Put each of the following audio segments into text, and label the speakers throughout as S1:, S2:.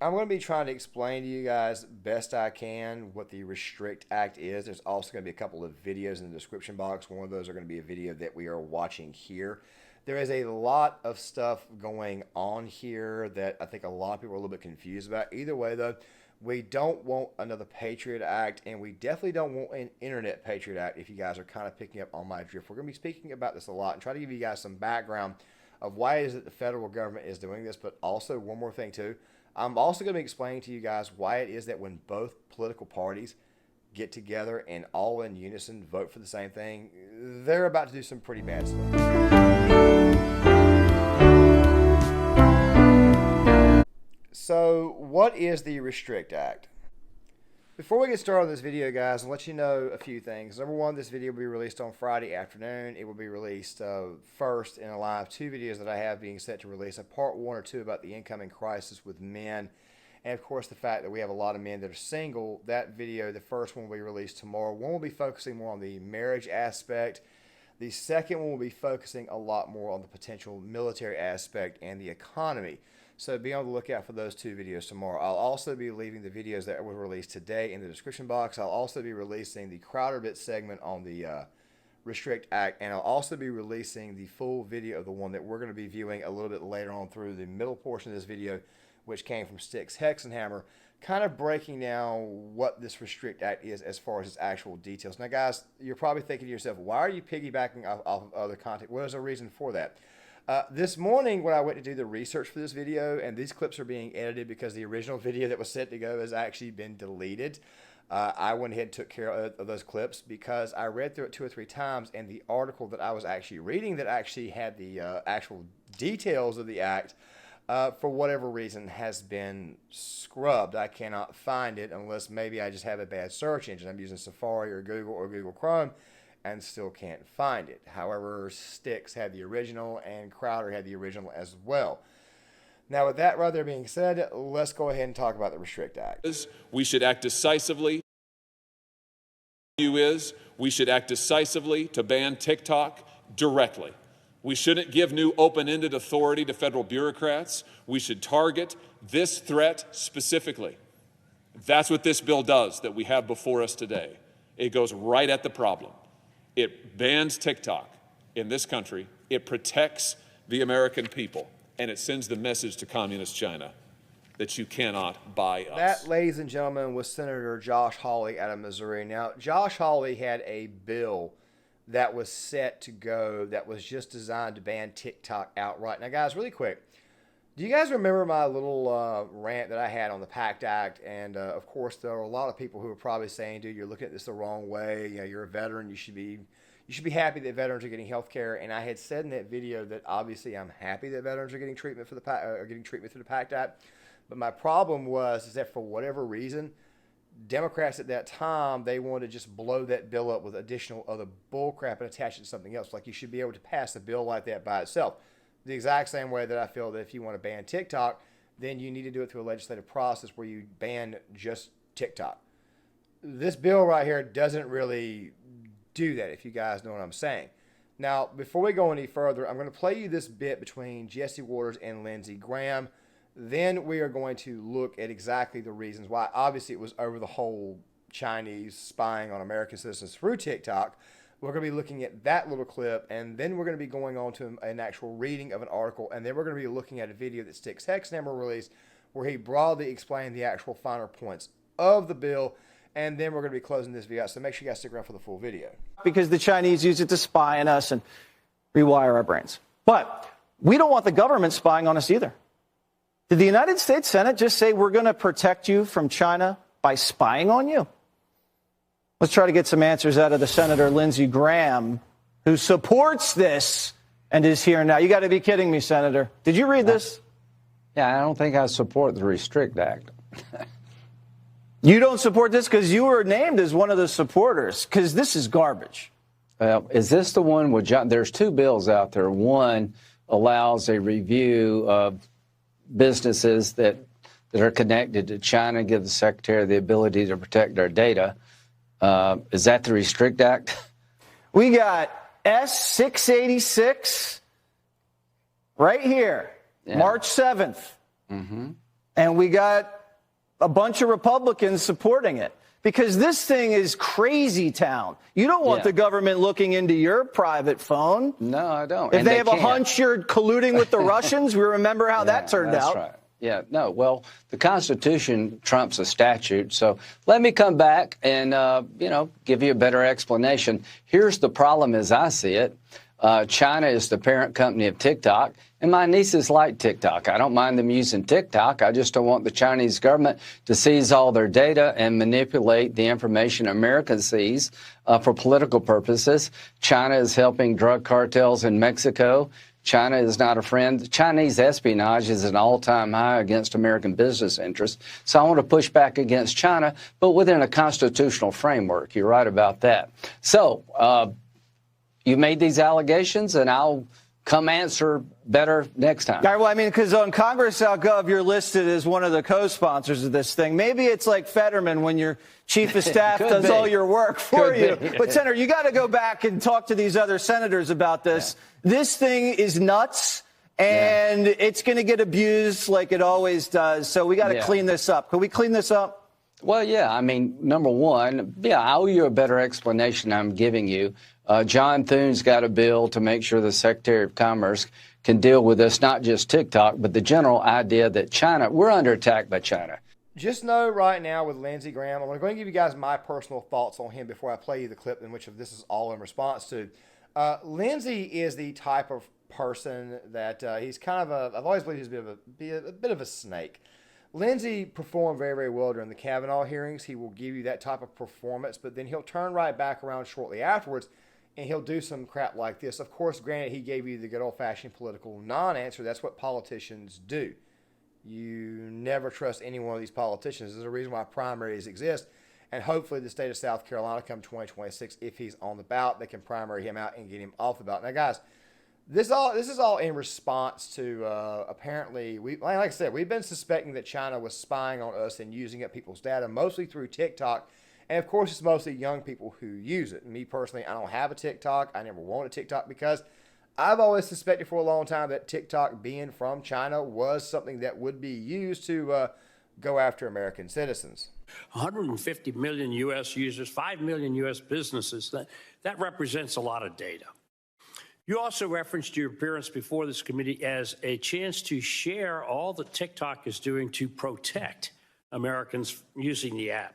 S1: I'm going to be trying to explain to you guys best I can what the Restrict Act is. There's also going to be a couple of videos in the description box. One of those are going to be a video that we are watching here. There is a lot of stuff going on here that I think a lot of people are a little bit confused about. Either way, though, we don't want another Patriot Act, and we definitely don't want an Internet Patriot Act, if you guys are kind of picking up on my drift. We're going to be speaking about this a lot and try to give you guys some background of why it is that the federal government is doing this, but also one more thing, too. I'm also going to be explaining to you guys why it is that when both political parties get together and all in unison vote for the same thing, they're about to do some pretty bad stuff. So, what is the Restrict Act? Before we get started on this video, guys, I'll let you know a few things. Number one, this video will be released on Friday afternoon. It will be released first in a live 2 videos that I have being set to release, a part 1 or 2 about the incoming crisis with men, and of course the fact that we have a lot of men that are single. That video, the first one, will be released tomorrow. One will be focusing more on the marriage aspect. The second one will be focusing a lot more on the potential military aspect and the economy. So be on the lookout for those 2 videos tomorrow. I'll also be leaving the videos that were released today in the description box. I'll also be releasing the Crowder Bit segment on the Restrict Act, and I'll also be releasing the full video of the one that we're going to be viewing a little bit later on through the middle portion of this video, which came from Styx Hexenhammer, kind of breaking down what this Restrict Act is as far as its actual details. Now, guys, you're probably thinking to yourself, why are you piggybacking off of other content? What is the reason for that? This morning when I went to do the research for this video, and these clips are being edited because the original video that was set to go has actually been deleted, I went ahead and took care of those clips because I read through it 2 or 3 times, and the article that I was actually reading that actually had the actual details of the act, for whatever reason, has been scrubbed. I cannot find it unless maybe I just have a bad search engine. I'm using Safari or Google Chrome, and still can't find it. However, Styx had the original and Crowder had the original as well. Now, with that rather being said, let's go ahead and talk about the Restrict Act.
S2: We should act decisively. We should act decisively to ban TikTok directly. We shouldn't give new open-ended authority to federal bureaucrats. We should target this threat specifically. That's what this bill does that we have before us today. It goes right at the problem. It bans TikTok in this country, it protects the American people, and it sends the message to communist China that you cannot buy us.
S1: That, ladies and gentlemen, was Senator Josh Hawley out of Missouri. Now, Josh Hawley had a bill that was set to go that was just designed to ban TikTok outright. Now, guys, really quick, do you guys remember my little rant that I had on the PACT Act? And, of course, there are a lot of people who are probably saying, dude, you're looking at this the wrong way. You know, you're a veteran. You should be happy that veterans are getting health care. And I had said in that video that obviously I'm happy that veterans are getting treatment for through the PACT Act. But my problem is that for whatever reason, Democrats at that time, they wanted to just blow that bill up with additional other bullcrap and attach it to something else. Like you should be able to pass a bill like that by itself. The exact same way that I feel that if you want to ban TikTok, then you need to do it through a legislative process where you ban just TikTok. This bill right here doesn't really do that, if you guys know what I'm saying. Now, before we go any further, I'm going to play you this bit between Jesse Waters and Lindsey Graham. Then we are going to look at exactly the reasons why. Obviously, it was over the whole Chinese spying on American citizens through TikTok. We're going to be looking at that little clip, and then we're going to be going on to an actual reading of an article, and then we're going to be looking at a video that Styx Hexenhammer released where he broadly explained the actual finer points of the bill, and then we're going to be closing this video out, so make sure you guys stick around for the full video.
S3: Because the Chinese use it to spy on us and rewire our brains. But we don't want the government spying on us either. Did the United States Senate just say we're going to protect you from China by spying on you? Let's try to get some answers out of the Senator Lindsey Graham, who supports this and is here now. You got to be kidding me, Senator. Did you read this?
S4: Yeah, I don't think I support the Restrict Act.
S3: You don't support this because you were named as one of the supporters, because this is garbage.
S4: Is this the one with John? There's 2 bills out there. One allows a review of businesses that are connected to China, give the Secretary the ability to protect our data. Is that the Restrict Act?
S3: We got S-686 right here, yeah. March 7th. Mm-hmm. and we got a bunch of Republicans supporting it. Because this thing is crazy town. You don't want the government looking into your private phone.
S4: No, I don't.
S3: If they have a hunch you're colluding with the Russians, we remember how that turned out.
S4: That's right. Yeah, no, well, the Constitution trumps a statute. So let me come back and, give you a better explanation. Here's the problem as I see it. China is the parent company of TikTok, and my nieces like TikTok. I don't mind them using TikTok. I just don't want the Chinese government to seize all their data and manipulate the information America sees for political purposes. China is helping drug cartels in Mexico. China is not a friend. Chinese espionage is an all-time high against American business interests. So I want to push back against China, but within a constitutional framework. You're right about that. So you made these allegations, and I'll come answer better next time.
S3: All right, well, I mean, because on Congress.gov, you're listed as one of the co-sponsors of this thing. Maybe it's like Fetterman when your chief of staff does all your work for you. But, Senator, you got to go back and talk to these other senators about this. Yeah. This thing is nuts, and it's going to get abused like it always does. So we got to clean this up. Can we clean this up?
S4: Well, yeah. I mean, number one, I owe you a better explanation I'm giving you. John Thune's got a bill to make sure the Secretary of Commerce can deal with this, not just TikTok, but the general idea that China, we're under attack by China.
S1: Just know right now with Lindsey Graham, I'm going to give you guys my personal thoughts on him before I play you the clip in which this is all in response to. Lindsey is the type of person that he's kind of I've always believed he's a bit of a snake. Lindsey performed very, very well during the Kavanaugh hearings. He will give you that type of performance, but then he'll turn right back around shortly afterwards and he'll do some crap like this. Of course, granted, he gave you the good old-fashioned political non-answer. That's what politicians do. You never trust any one of these politicians. There's a reason why primaries exist. And hopefully the state of South Carolina come 2026, if he's on the ballot, they can primary him out and get him off the ballot. Now, guys, this is all in response to apparently, like I said, we've been suspecting that China was spying on us and using up people's data, mostly through TikTok. And, of course, it's mostly young people who use it. Me, personally, I don't have a TikTok. I never wanted a TikTok because I've always suspected for a long time that TikTok, being from China, was something that would be used to go after American citizens.
S5: 150 million U.S. users, 5 million U.S. businesses. That represents a lot of data. You also referenced your appearance before this committee as a chance to share all that TikTok is doing to protect Americans using the app.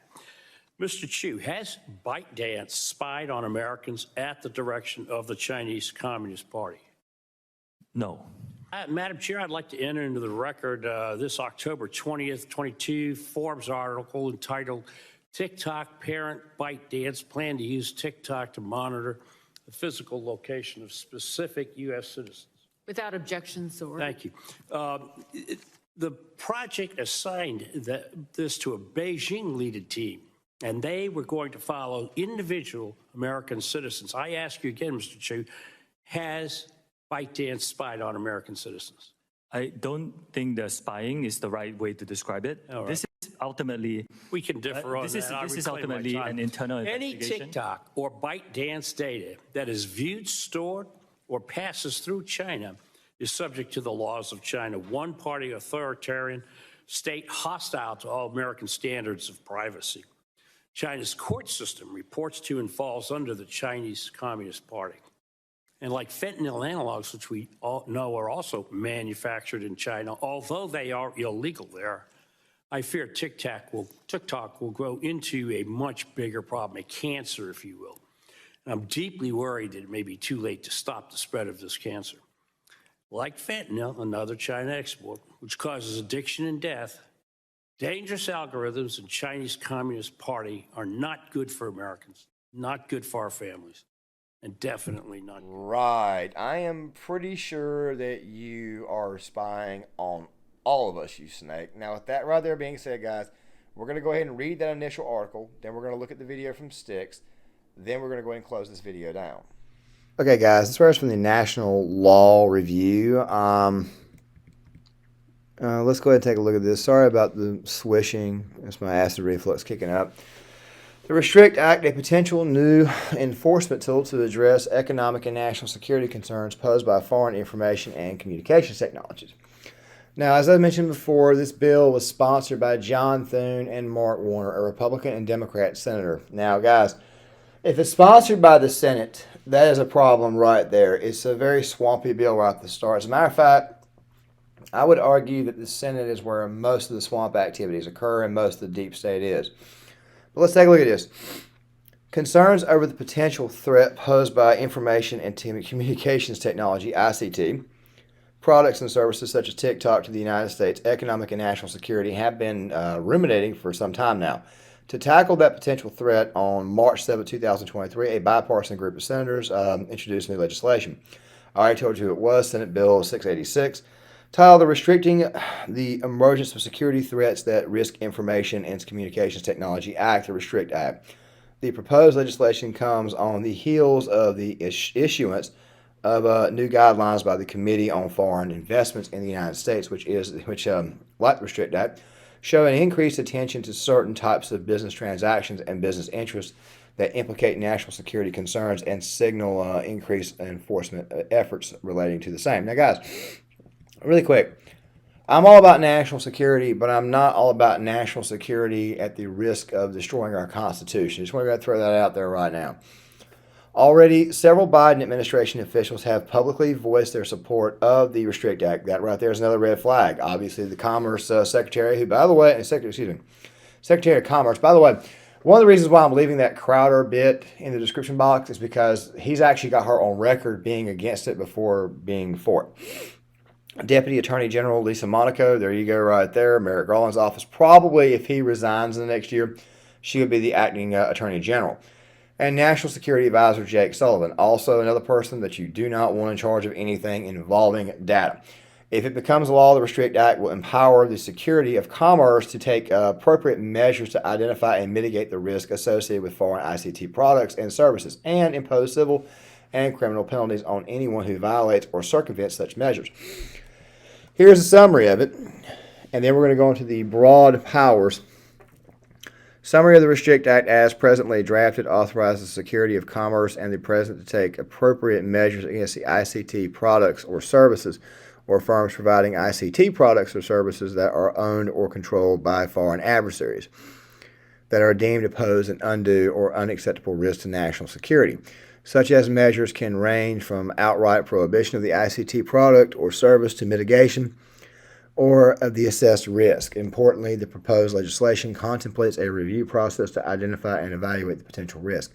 S5: Mr. Chu, has ByteDance spied on Americans at the direction of the Chinese Communist Party?
S6: No.
S5: Madam Chair, I'd like to enter into the record this October 20th, 22 Forbes article entitled TikTok Parent ByteDance Plan to Use TikTok to Monitor the Physical Location of Specific U.S. Citizens.
S7: Without objection, so ordered.
S5: Thank you. The project assigned this to a Beijing-led team, and they were going to follow individual American citizens. I ask you again, Mr. Chu, has ByteDance spied on American citizens?
S6: I don't think the spying is the right way to describe it.
S5: Right.
S6: This is ultimately...
S5: We can differ on that.
S6: This is ultimately an internal
S5: Any
S6: investigation.
S5: TikTok or ByteDance data that is viewed, stored, or passes through China is subject to the laws of China, one-party authoritarian state hostile to all American standards of privacy. China's court system reports to and falls under the Chinese Communist Party. And like fentanyl analogs, which we all know are also manufactured in China, although they are illegal there, I fear TikTok will grow into a much bigger problem, a cancer, if you will. And I'm deeply worried that it may be too late to stop the spread of this cancer. Like fentanyl, another China export, which causes addiction and death, dangerous algorithms in Chinese Communist Party are not good for Americans, not good for our families, and definitely not good.
S1: Right. I am pretty sure that you are spying on all of us, you snake. Now, with that right there being said, guys, we're going to go ahead and read that initial article. Then we're going to look at the video from Styx. Then we're going to go ahead and close this video down. Okay, guys, this was from the National Law Review. Let's go ahead and take a look at this. Sorry about the swishing. That's my acid reflux kicking up. The Restrict Act, a potential new enforcement tool to address economic and national security concerns posed by foreign information and communications technologies. Now, as I mentioned before, this bill was sponsored by John Thune and Mark Warner, a Republican and Democrat senator. Now, guys, if it's sponsored by the Senate, that is a problem right there. It's a very swampy bill right at the start. As a matter of fact, I would argue that the Senate is where most of the swamp activities occur and most of the deep state is. But let's take a look at this. Concerns over the potential threat posed by information and communications technology, ICT, products and services such as TikTok to the United States economic and national security have been ruminating for some time now. To tackle that potential threat, on March 7, 2023, a bipartisan group of senators introduced new legislation. I already told you who it was, Senate Bill 686, titled Restricting the Emergence of Security Threats That Risk Information and Communications Technology Act, the RESTRICT Act. The proposed legislation comes on the heels of the issuance of new guidelines by the Committee on Foreign Investments in the United States, which like the RESTRICT Act, show an increased attention to certain types of business transactions and business interests that implicate national security concerns and signal increased enforcement efforts relating to the same. Now, guys, really quick, I'm all about national security, but I'm not all about national security at the risk of destroying our Constitution. Just want to throw that out there right now. Already, several Biden administration officials have publicly voiced their support of the RESTRICT Act. That right there is another red flag. Obviously, the Commerce Secretary, who, by the way, Secretary of Commerce, by the way, one of the reasons why I'm leaving that Crowder bit in the description box is because he's actually got her on record being against it before being for it. Deputy Attorney General Lisa Monaco, there you go right there, Merrick Garland's office. Probably, if he resigns in the next year, she would be the acting Attorney General. And National Security Advisor Jake Sullivan, also another person that you do not want in charge of anything involving data. If it becomes law, the RESTRICT Act will empower the Secretary of Commerce to take appropriate measures to identify and mitigate the risk associated with foreign ICT products and services, and impose civil and criminal penalties on anyone who violates or circumvents such measures. Here's a summary of it, and then we're going to go into the broad powers. Summary of the RESTRICT Act as presently drafted authorizes the Secretary of Commerce and the President to take appropriate measures against the ICT products or services or firms providing ICT products or services that are owned or controlled by foreign adversaries that are deemed to pose an undue or unacceptable risk to national security. Such as measures can range from outright prohibition of the ICT product or service to mitigation or of the assessed risk. Importantly, the proposed legislation contemplates a review process to identify and evaluate the potential risk,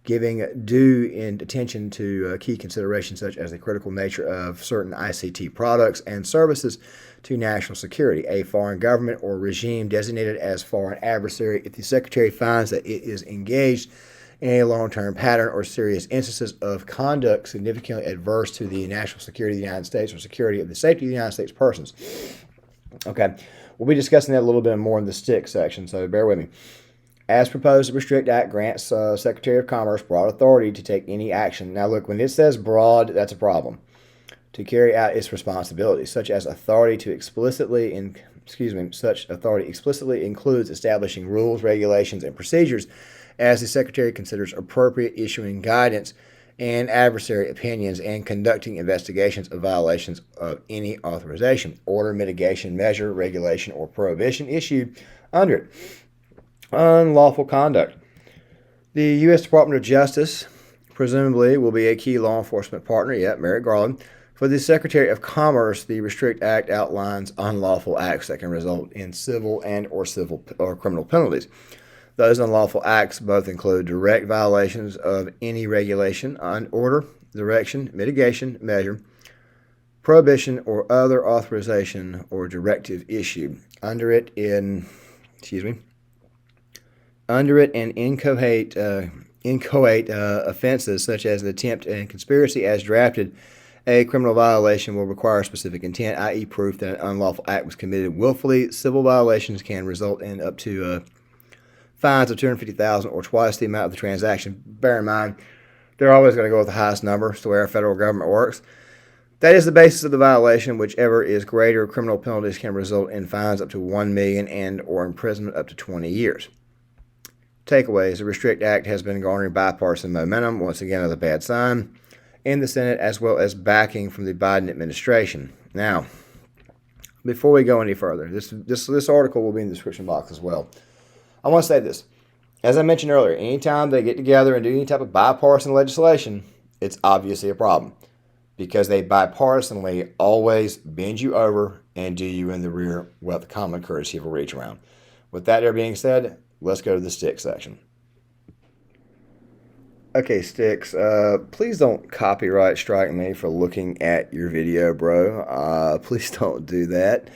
S1: giving due attention to key considerations such as the critical nature of certain ICT products and services to national security, a foreign government or regime designated as foreign adversary if the Secretary finds that it is engaged in a long-term pattern or serious instances of conduct significantly adverse to the national security of the United States or security of the safety of the United States persons. Okay, we'll be discussing that a little bit more in the Styx section, so bear with me. As proposed, the RESTRICT Act grants Secretary of Commerce broad authority to take any action. Now look, when it says broad, that's a problem. To carry out its responsibilities, such authority explicitly includes establishing rules, regulations, and procedures as the Secretary considers appropriate, issuing guidance and adversary opinions, and conducting investigations of violations of any authorization, order, mitigation, measure, regulation, or prohibition issued under it. Unlawful conduct. The U.S. Department of Justice presumably will be a key law enforcement partner, Merrick Garland. For the Secretary of Commerce, the RESTRICT Act outlines unlawful acts that can result in civil or criminal penalties. Those unlawful acts both include direct violations of any regulation, order, direction, mitigation, measure, prohibition, or other authorization or directive issued under it and inchoate offenses such as an attempt and conspiracy as drafted. A criminal violation will require specific intent, i.e. proof that an unlawful act was committed willfully. Civil violations can result in up to fines of $250,000 or twice the amount of the transaction. Bear in mind, they're always going to go with the highest number. It's the way our federal government works. That is the basis of the violation. Whichever is greater, criminal penalties can result in fines up to $1 million and or imprisonment up to 20 years. Takeaways. The RESTRICT Act has been garnering bipartisan momentum, once again another bad sign, in the Senate, as well as backing from the Biden administration. Now, before we go any further, this article will be in the description box as well. I want to say this. As I mentioned earlier, anytime they get together and do any type of bipartisan legislation, it's obviously a problem because they bipartisanly always bend you over and do you in the rear without the common courtesy of a reach around. With that there being said, let's go to the Styx section. Okay, Styx, please don't copyright strike me for looking at your video, bro. Please don't do that.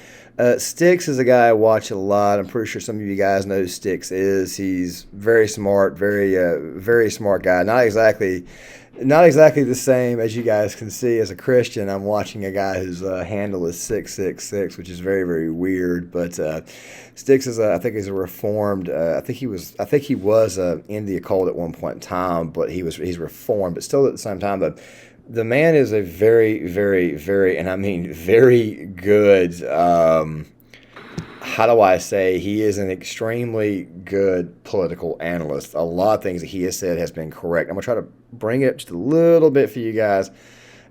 S1: Styx is a guy I watch a lot. I'm pretty sure some of you guys know who Styx is. He's very smart, very smart guy. Not exactly the same as you guys can see as a Christian. I'm watching a guy whose handle is 666, which is very, very weird. But Styx is, I think, he's a reformed. I think he was in the occult at one point in time, but he's reformed. But still, at the same time, the man is a very, very, very, and I mean very good. How do I say? He is an extremely good political analyst. A lot of things that he has said has been correct. I'm going to try to bring it up just a little bit for you guys,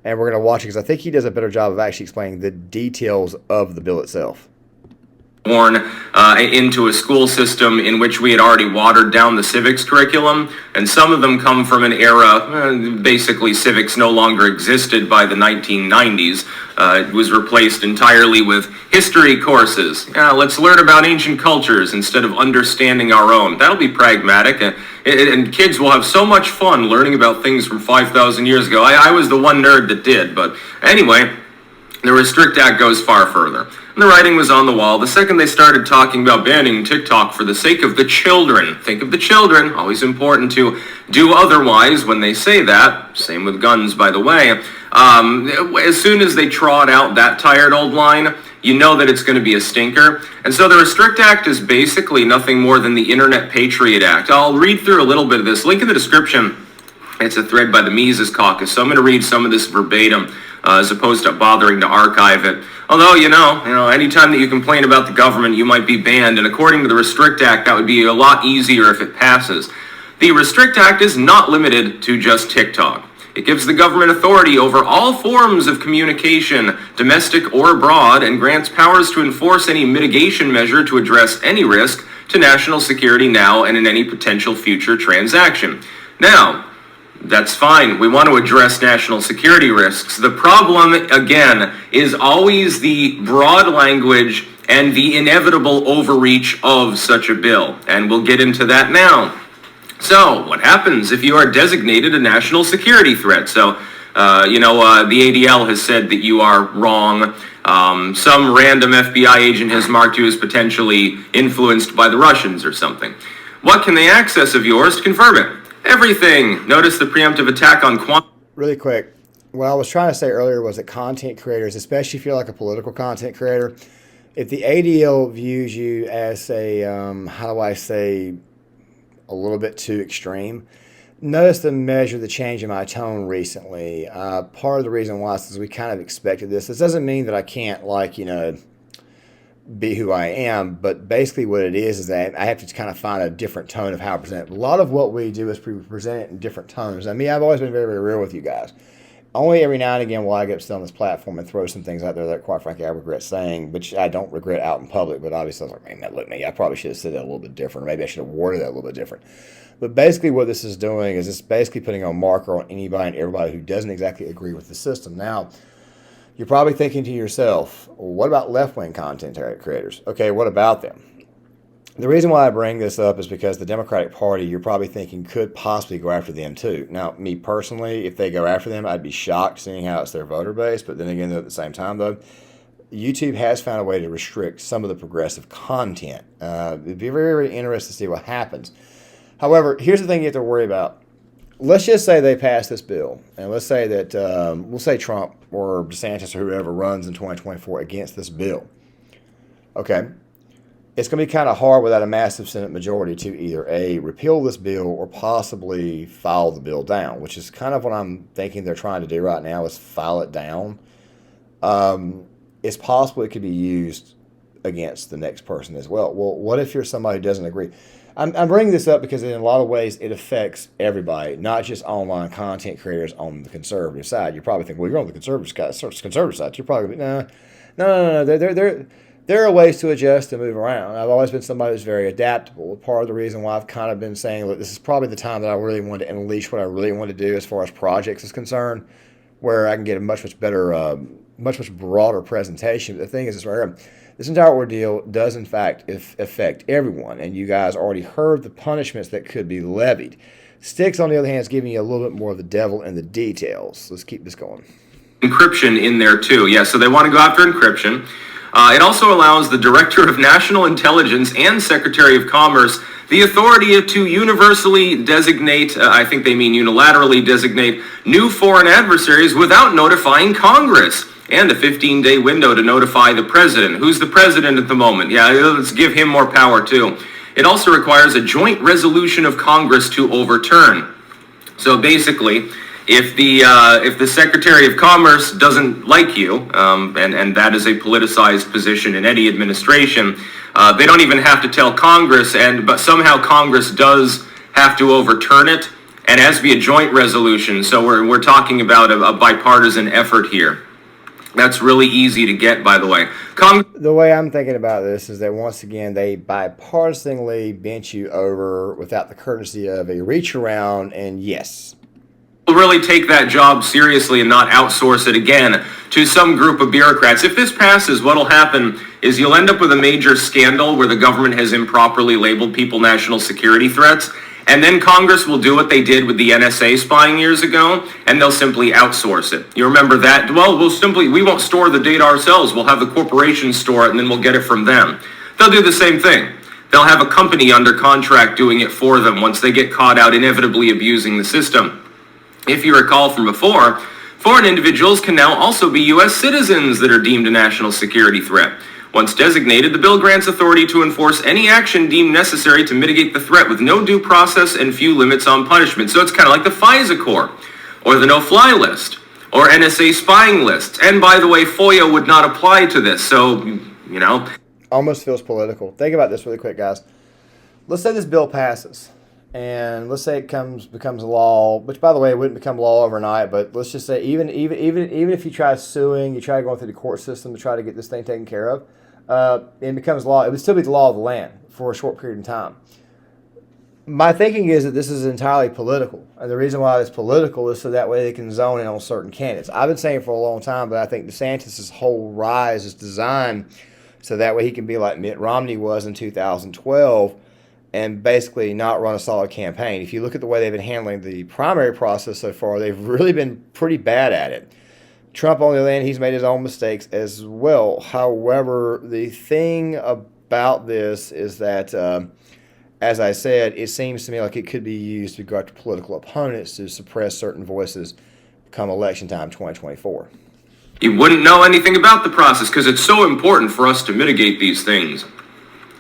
S1: and we're going to watch it because I think he does a better job of actually explaining the details of the bill itself.
S8: Born into a school system in which we had already watered down the civics curriculum, and some of them come from an era, basically civics no longer existed by the 1990s. It was replaced entirely with history courses. Let's learn about ancient cultures instead of understanding our own. That'll be pragmatic, and kids will have so much fun learning about things from 5,000 years ago. I was the one nerd that did, but anyway, the Restrict Act goes far further. And the writing was on the wall the second they started talking about banning TikTok for the sake of the children. Think of the children. Always important to do otherwise when they say that. Same with guns, by the way. As soon as they trot out that tired old line, you know that it's going to be a stinker. And so the Restrict Act is basically nothing more than the Internet Patriot Act. I'll read through a little bit of this. Link in the description. It's a thread by the Mises Caucus. So I'm going to read some of this verbatim as opposed to bothering to archive it. Although, you know, anytime that you complain about the government, you might be banned. And according to the Restrict Act, that would be a lot easier if it passes. The Restrict Act is not limited to just TikTok. It gives the government authority over all forms of communication, domestic or abroad, and grants powers to enforce any mitigation measure to address any risk to national security now and in any potential future transaction. Now, that's fine. We want to address national security risks. The problem, again, is always the broad language and the inevitable overreach of such a bill. And we'll get into that now. So, what happens if you are designated a national security threat? So, the ADL has said that you are wrong. Some random FBI agent has marked you as potentially influenced by the Russians or something. What can they access of yours to confirm it? Everything. Notice the preemptive attack on quantum.
S1: Really quick, what I was trying to say earlier was that content creators, especially if you're like a political content creator, if the ADL views you as a, a little bit too extreme, notice the change in my tone recently. Part of the reason why is we kind of expected this. This doesn't mean that I can't, be who I am, but basically what it is that I have to kind of find a different tone of how I present it. A lot of what we do is present it in different tones. I mean, I've always been very, very real with you guys. Only every now and again will I get upset on this platform and throw some things out there that, quite frankly, I regret saying, which I don't regret out in public, but obviously I was like, man, look, I probably should have said that a little bit different. Maybe I should have worded that a little bit different. But basically what this is doing is it's basically putting a marker on anybody and everybody who doesn't exactly agree with the system. Now, you're probably thinking to yourself, well, what about left-wing content creators? Okay, what about them? The reason why I bring this up is because the Democratic Party, you're probably thinking, could possibly go after them too. Now, me personally, if they go after them, I'd be shocked seeing how it's their voter base. But then again, at the same time, though, YouTube has found a way to restrict some of the progressive content. It'd be very, very interesting to see what happens. However, here's the thing you have to worry about. Let's just say they pass this bill, and let's say that, we'll say Trump or DeSantis or whoever runs in 2024 against this bill. Okay. It's going to be kind of hard without a massive Senate majority to either A, repeal this bill or possibly file the bill down, which is kind of what I'm thinking they're trying to do right now is file it down. It's possible it could be used against the next person as well. Well, what if you're somebody who doesn't agree? I'm bringing this up because in a lot of ways it affects everybody, not just online content creators on the conservative side. You probably think, well, you're on the conservative side. You're probably, No. There are ways to adjust and move around. I've always been somebody who's very adaptable. Part of the reason why I've kind of been saying, look, this is probably the time that I really want to unleash what I really want to do as far as projects is concerned, where I can get a much better, much broader presentation. But the thing is, right here, this entire ordeal does in fact affect everyone, and you guys already heard the punishments that could be levied. Styx, on the other hand, is giving you a little bit more of the devil in the details. Let's keep this going.
S8: Encryption in there too. Yeah, so they want to go after encryption. It also allows the Director of National Intelligence and Secretary of Commerce the authority to universally designate, I think they mean unilaterally designate, new foreign adversaries without notifying Congress, and a 15-day window to notify the president. Who's the president at the moment? Yeah, let's give him more power too. It also requires a joint resolution of Congress to overturn. So basically, if the Secretary of Commerce doesn't like you, and that is a politicized position in any administration, they don't even have to tell Congress, but somehow Congress does have to overturn it, and it has to be a joint resolution. So we're talking about a bipartisan effort here. That's really easy to get, by the way.
S1: The way I'm thinking about this is that once again, they bipartisanly bent you over without the courtesy of a reach around, and yes.
S8: Really take that job seriously and not outsource it again to some group of bureaucrats. If this passes, what'll happen is you'll end up with a major scandal where the government has improperly labeled people national security threats, and then Congress will do what they did with the NSA spying years ago, and they'll simply outsource it. You remember that? Well, we won't store the data ourselves. We'll have the corporations store it, and then we'll get it from them. They'll do the same thing. They'll have a company under contract doing it for them once they get caught out inevitably abusing the system. If you recall from before, foreign individuals can now also be U.S. citizens that are deemed a national security threat. Once designated, the bill grants authority to enforce any action deemed necessary to mitigate the threat with no due process and few limits on punishment. So it's kind of like the FISA Corps, or the no-fly list, or NSA spying lists. And by the way, FOIA would not apply to this, so, you know.
S1: Almost feels political. Think about this really quick, guys. Let's say this bill passes. And let's say it becomes a law, which, by the way, it wouldn't become law overnight. But let's just say even if you try suing, you try going through the court system to try to get this thing taken care of, it becomes law. It would still be the law of the land for a short period of time. My thinking is that this is entirely political, and the reason why it's political is so that way they can zone in on certain candidates. I've been saying for a long time, but I think DeSantis' whole rise is designed so that way he can be like Mitt Romney was in 2012. And basically not run a solid campaign. If you look at the way they've been handling the primary process so far, they've really been pretty bad at it. Trump, on the other hand, he's made his own mistakes as well. However, the thing about this is that, as I said, it seems to me like it could be used to go after political opponents to suppress certain voices come election time 2024.
S8: You wouldn't know anything about the process because it's so important for us to mitigate these things.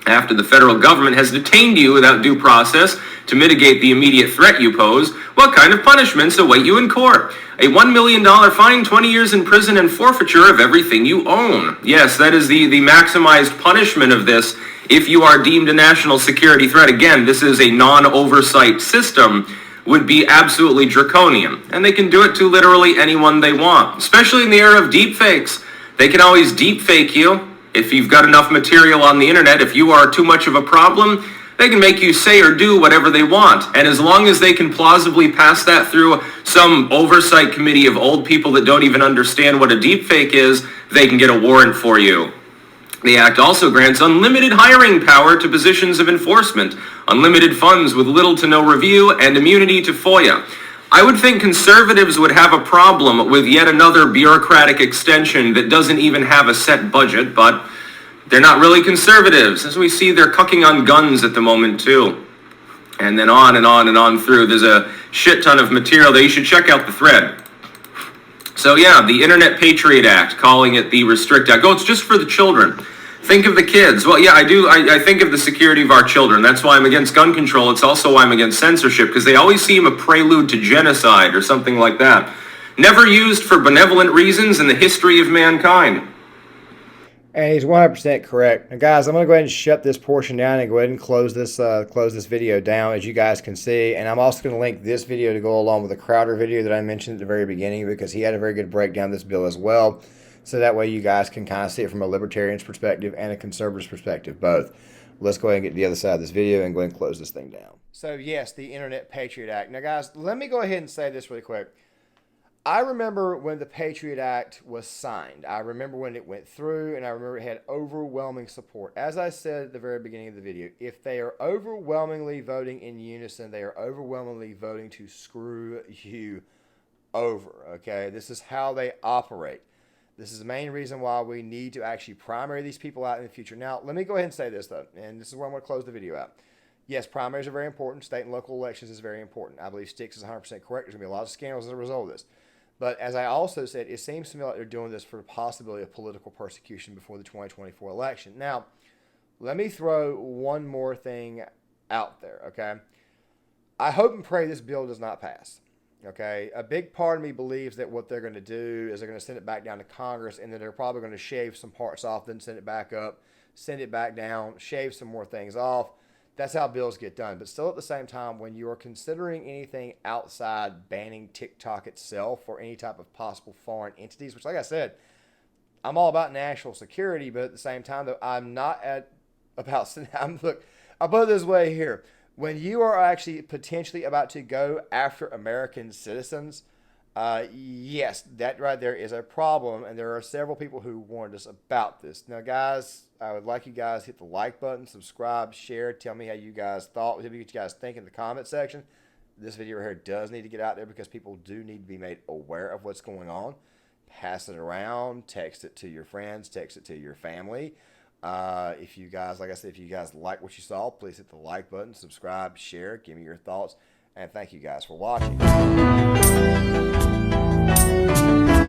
S8: After the federal government has detained you without due process to mitigate the immediate threat you pose, what kind of punishments await you in court? A $1 million fine, 20 years in prison, and forfeiture of everything you own. Yes, that is the maximized punishment of this if you are deemed a national security threat. Again, this is a non-oversight system, would be absolutely draconian. And they can do it to literally anyone they want, especially in the era of deepfakes. They can always deepfake you. If you've got enough material on the internet, if you are too much of a problem, they can make you say or do whatever they want. And as long as they can plausibly pass that through some oversight committee of old people that don't even understand what a deepfake is, they can get a warrant for you. The act also grants unlimited hiring power to positions of enforcement, unlimited funds with little to no review, and immunity to FOIA. I would think conservatives would have a problem with yet another bureaucratic extension that doesn't even have a set budget, but they're not really conservatives. As we see, they're cucking on guns at the moment, too. And then on and on and on through. There's a shit ton of material there. You should check out the thread. So yeah, the Internet Patriot Act, calling it the Restrict Act. Oh, it's just for the children. Think of the kids. Well, yeah, I do. I think of the security of our children. That's why I'm against gun control. It's also why I'm against censorship, because they always seem a prelude to genocide or something like that. Never used for benevolent reasons in the history of mankind.
S1: And he's 100% correct. Now, guys, I'm going to go ahead and shut this portion down and go ahead and close this video down, as you guys can see. And I'm also going to link this video to go along with the Crowder video that I mentioned at the very beginning, because he had a very good breakdown of this bill as well. So that way you guys can kind of see it from a libertarian's perspective and a conservative perspective, both. Let's go ahead and get to the other side of this video and go ahead and close this thing down. So yes, the Internet Patriot Act. Now guys, let me go ahead and say this really quick. I remember when the Patriot Act was signed. I remember when it went through, and I remember it had overwhelming support. As I said at the very beginning of the video, if they are overwhelmingly voting in unison, they are overwhelmingly voting to screw you over, okay? This is how they operate. This is the main reason why we need to actually primary these people out in the future. Now, let me go ahead and say this, though, and this is where I'm going to close the video out. Yes, primaries are very important. State and local elections is very important. I believe Styx is 100% correct. There's going to be a lot of scandals as a result of this. But as I also said, it seems to me like they're doing this for the possibility of political persecution before the 2024 election. Now, let me throw one more thing out there, okay? I hope and pray this bill does not pass, okay? A big part of me believes that what they're going to do is they're going to send it back down to Congress, and then they're probably going to shave some parts off, then send it back up, send it back down, shave some more things off. That's how bills get done. But still at the same time, when you are considering anything outside banning TikTok itself or any type of possible foreign entities, which like I said, I'm all about national security, but at the same time, though, I'm not about, look, I'll put it this way here. When you are actually potentially about to go after American citizens, yes, that right there is a problem, and there are several people who warned us about this. Now, guys, I would like you guys to hit the like button, subscribe, share, tell me how you guys thought, what you guys think in the comment section. This video right here does need to get out there because people do need to be made aware of what's going on. Pass it around, text it to your friends, text it to your family. If you guys, like I said, if you guys like what you saw, please hit the like button, subscribe, share, give me your thoughts, and thank you guys for watching.